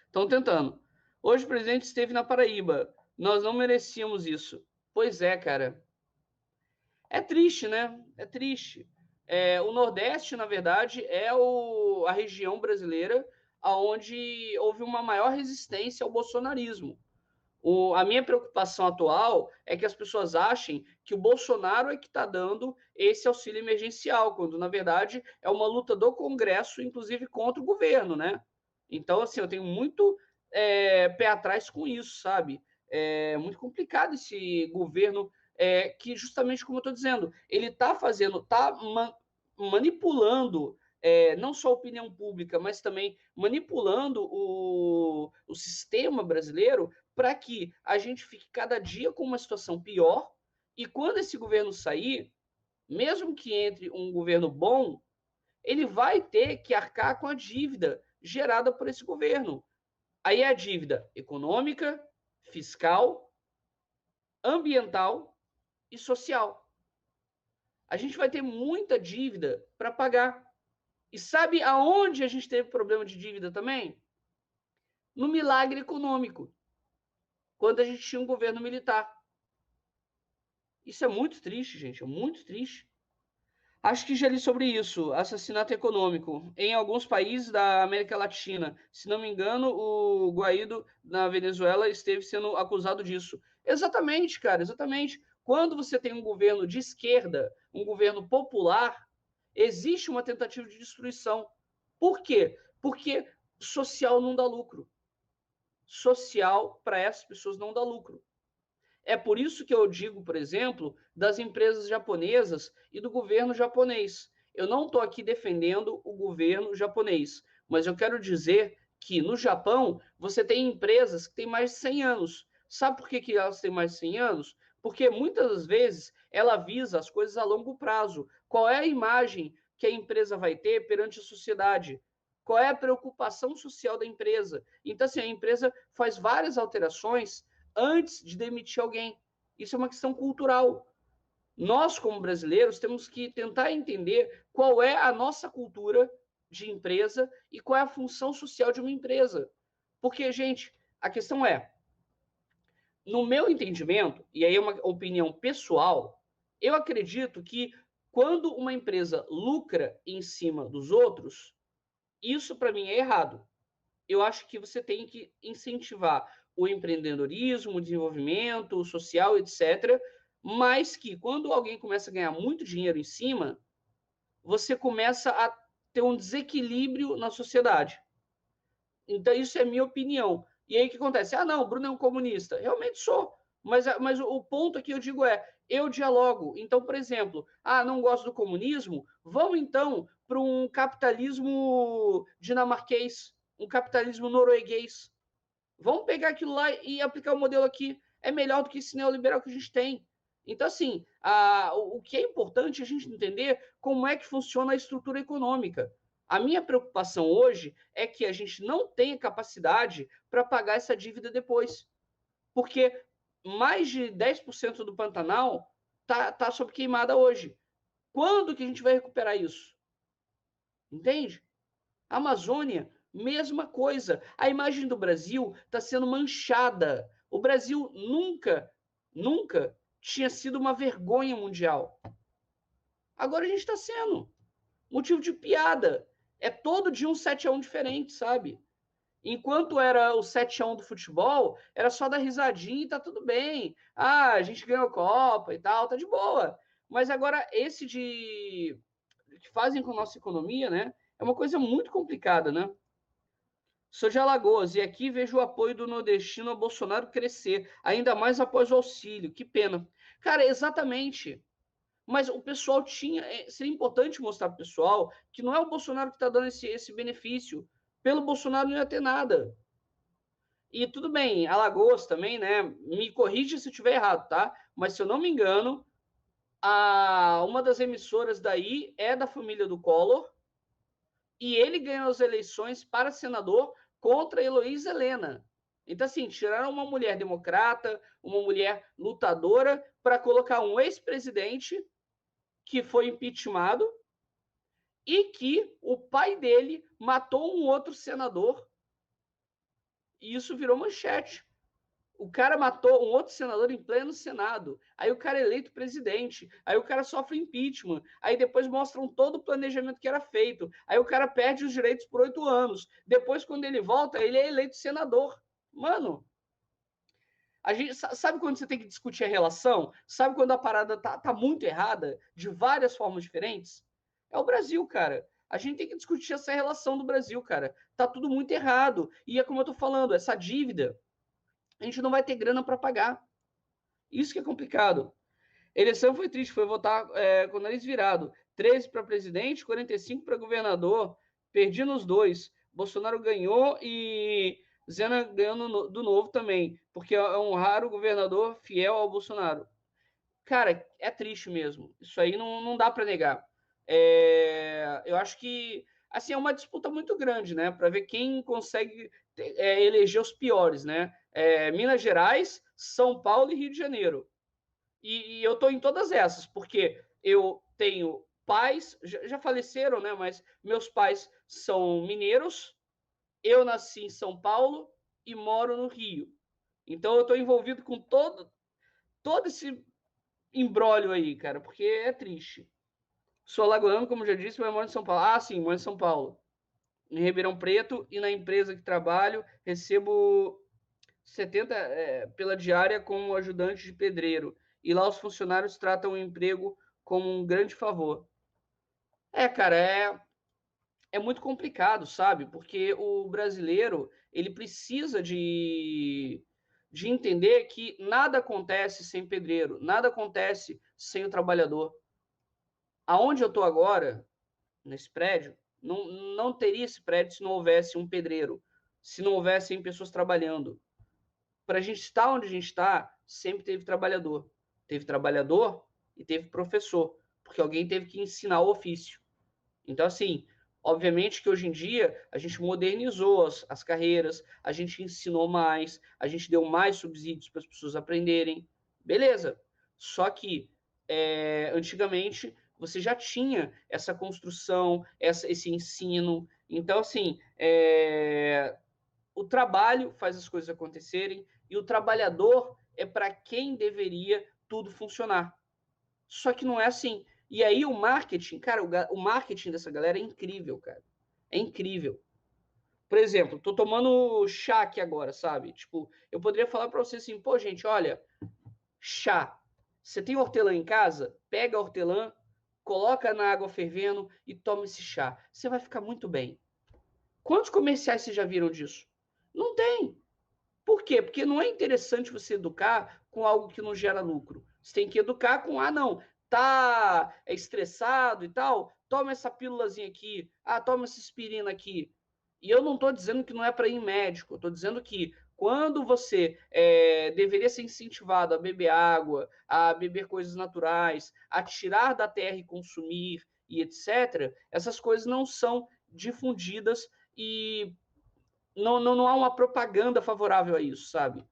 Estão tentando. Hoje o presidente esteve na Paraíba. Nós não merecíamos isso. Pois é, cara. É triste, né? É triste. O Nordeste, na verdade, é a região brasileira onde houve uma maior resistência ao bolsonarismo. A minha preocupação atual é que as pessoas achem que o Bolsonaro é que está dando esse auxílio emergencial, quando, na verdade, é uma luta do Congresso, inclusive contra o governo, né? Então, assim, eu tenho muito pé atrás com isso, sabe? É muito complicado esse governo que, justamente como eu estou dizendo, ele está fazendo, está manipulando não só a opinião pública, mas também manipulando o sistema brasileiro para que a gente fique cada dia com uma situação pior e quando esse governo sair, mesmo que entre um governo bom, ele vai ter que arcar com a dívida gerada por esse governo. Aí é a dívida econômica, fiscal, ambiental e social. A gente vai ter muita dívida para pagar. E sabe aonde a gente teve problema de dívida também? No milagre econômico, quando a gente tinha um governo militar. Isso é muito triste, gente, é muito triste. Acho que já li sobre isso, assassinato econômico. Em alguns países da América Latina, se não me engano, o Guaidó na Venezuela esteve sendo acusado disso. Exatamente, cara, exatamente. Quando você tem um governo de esquerda, um governo popular, existe uma tentativa de destruição. Por quê? Porque social não dá lucro. Social para essas pessoas não dá lucro. É por isso que eu digo, por exemplo, das empresas japonesas e do governo japonês. Eu não estou aqui defendendo o governo japonês, mas eu quero dizer que no Japão você tem empresas que têm mais de 100 anos. Sabe por que elas têm mais de 100 anos? Porque muitas das vezes ela visa as coisas a longo prazo. Qual é a imagem que a empresa vai ter perante a sociedade? Qual é a preocupação social da empresa? Então, assim, a empresa faz várias alterações antes de demitir alguém. Isso é uma questão cultural. Nós, como brasileiros, temos que tentar entender qual é a nossa cultura de empresa e qual é a função social de uma empresa. Porque, gente, a questão é, no meu entendimento, e aí é uma opinião pessoal, eu acredito que quando uma empresa lucra em cima dos outros, isso para mim é errado. Eu acho que você tem que incentivar o empreendedorismo, o desenvolvimento social, etc. Mas que quando alguém começa a ganhar muito dinheiro em cima, você começa a ter um desequilíbrio na sociedade. Então, isso é minha opinião. E aí o que acontece? Ah, não, o Bruno é um comunista. Realmente sou. Mas o ponto aqui eu digo eu dialogo. Então, por exemplo, não gosto do comunismo, vamos então para um capitalismo dinamarquês, um capitalismo norueguês. Vamos pegar aquilo lá e aplicar o modelo aqui. É melhor do que esse neoliberal que a gente tem. Então, assim, o que é importante é a gente entender como é que funciona a estrutura econômica. A minha preocupação hoje é que a gente não tenha capacidade para pagar essa dívida depois. Porque mais de 10% do Pantanal tá sob queimada hoje. Quando que a gente vai recuperar isso? Entende? A Amazônia, mesma coisa. A imagem do Brasil está sendo manchada. O Brasil nunca tinha sido uma vergonha mundial. Agora a gente está sendo motivo de piada. É todo dia um 7-1 diferente, sabe? Enquanto era o 7-1 do futebol, era só dar risadinha e tá tudo bem. A gente ganhou a Copa e tal, tá de boa. Mas agora esse de que fazem com a nossa economia, né? É uma coisa muito complicada, né? Sou de Alagoas e aqui vejo o apoio do nordestino a Bolsonaro crescer, ainda mais após o auxílio. Que pena. Cara, exatamente. Mas o pessoal tinha. Seria importante mostrar para o pessoal que não é o Bolsonaro que está dando esse benefício. Pelo Bolsonaro não ia ter nada. E tudo bem, Alagoas também, né? Me corrija se eu estiver errado, tá? Mas se eu não me engano, uma das emissoras daí é da família do Collor e ele ganhou as eleições para senador contra Heloísa Helena. Então, assim, tiraram uma mulher democrata, uma mulher lutadora, para colocar um ex-presidente que foi impeachmentado e que o pai dele matou um outro senador. E isso virou manchete. O cara matou um outro senador em pleno Senado. Aí o cara é eleito presidente. Aí o cara sofre impeachment. Aí depois mostram todo o planejamento que era feito. Aí o cara perde os direitos por 8 anos. Depois, quando ele volta, ele é eleito senador. Mano, a gente sabe quando você tem que discutir a relação? Sabe quando a parada tá muito errada, de várias formas diferentes? É o Brasil, cara. A gente tem que discutir essa relação do Brasil, cara. Tá tudo muito errado. E é como eu tô falando, essa dívida, a gente não vai ter grana para pagar. Isso que é complicado. A eleição foi triste, foi votar com o nariz virado. 13 para presidente, 45 para governador. Perdi nos dois. Bolsonaro ganhou e Zena ganhou do Novo também, porque é um raro governador fiel ao Bolsonaro. Cara, é triste mesmo. Isso aí não dá para negar. Eu acho que assim é uma disputa muito grande, né? Para ver quem consegue eleger os piores, né? Minas Gerais, São Paulo e Rio de Janeiro. E eu estou em todas essas, porque eu tenho pais, já faleceram, né? Mas meus pais são mineiros, eu nasci em São Paulo e moro no Rio. Então eu estou envolvido com todo esse imbróglio aí, cara, porque é triste. Sou alagoano, como já disse, mas moro em São Paulo. Ah, sim, moro em São Paulo. Em Ribeirão Preto e na empresa que trabalho, recebo 70 pela diária como ajudante de pedreiro. E lá os funcionários tratam o emprego como um grande favor. Cara, é muito complicado, sabe? Porque o brasileiro, ele precisa de entender que nada acontece sem pedreiro, nada acontece sem o trabalhador. Aonde eu estou agora, nesse prédio, não teria esse prédio se não houvesse um pedreiro, se não houvessem pessoas trabalhando. Para a gente estar onde a gente está, sempre teve trabalhador. Teve trabalhador e teve professor, porque alguém teve que ensinar o ofício. Então, assim, obviamente que hoje em dia a gente modernizou as carreiras, a gente ensinou mais, a gente deu mais subsídios para as pessoas aprenderem. Beleza. Só que antigamente você já tinha essa construção, esse ensino. Então, assim, o trabalho faz as coisas acontecerem e o trabalhador é para quem deveria tudo funcionar. Só que não é assim. E aí o marketing, cara, o marketing dessa galera é incrível, cara. É incrível. Por exemplo, tô tomando chá aqui agora, sabe? Tipo, eu poderia falar para você assim, pô, gente, olha, chá. Você tem hortelã em casa? Pega a hortelã, coloca na água fervendo e toma esse chá. Você vai ficar muito bem. Quantos comerciais vocês já viram disso? Não tem. Por quê? Porque não é interessante você educar com algo que não gera lucro. Você tem que educar com, não, tá estressado e tal, toma essa pílulazinha aqui, toma essa aspirina aqui. E eu não estou dizendo que não é para ir em médico, estou dizendo que quando você deveria ser incentivado a beber água, a beber coisas naturais, a tirar da terra e consumir, e etc., essas coisas não são difundidas e não há uma propaganda favorável a isso, sabe?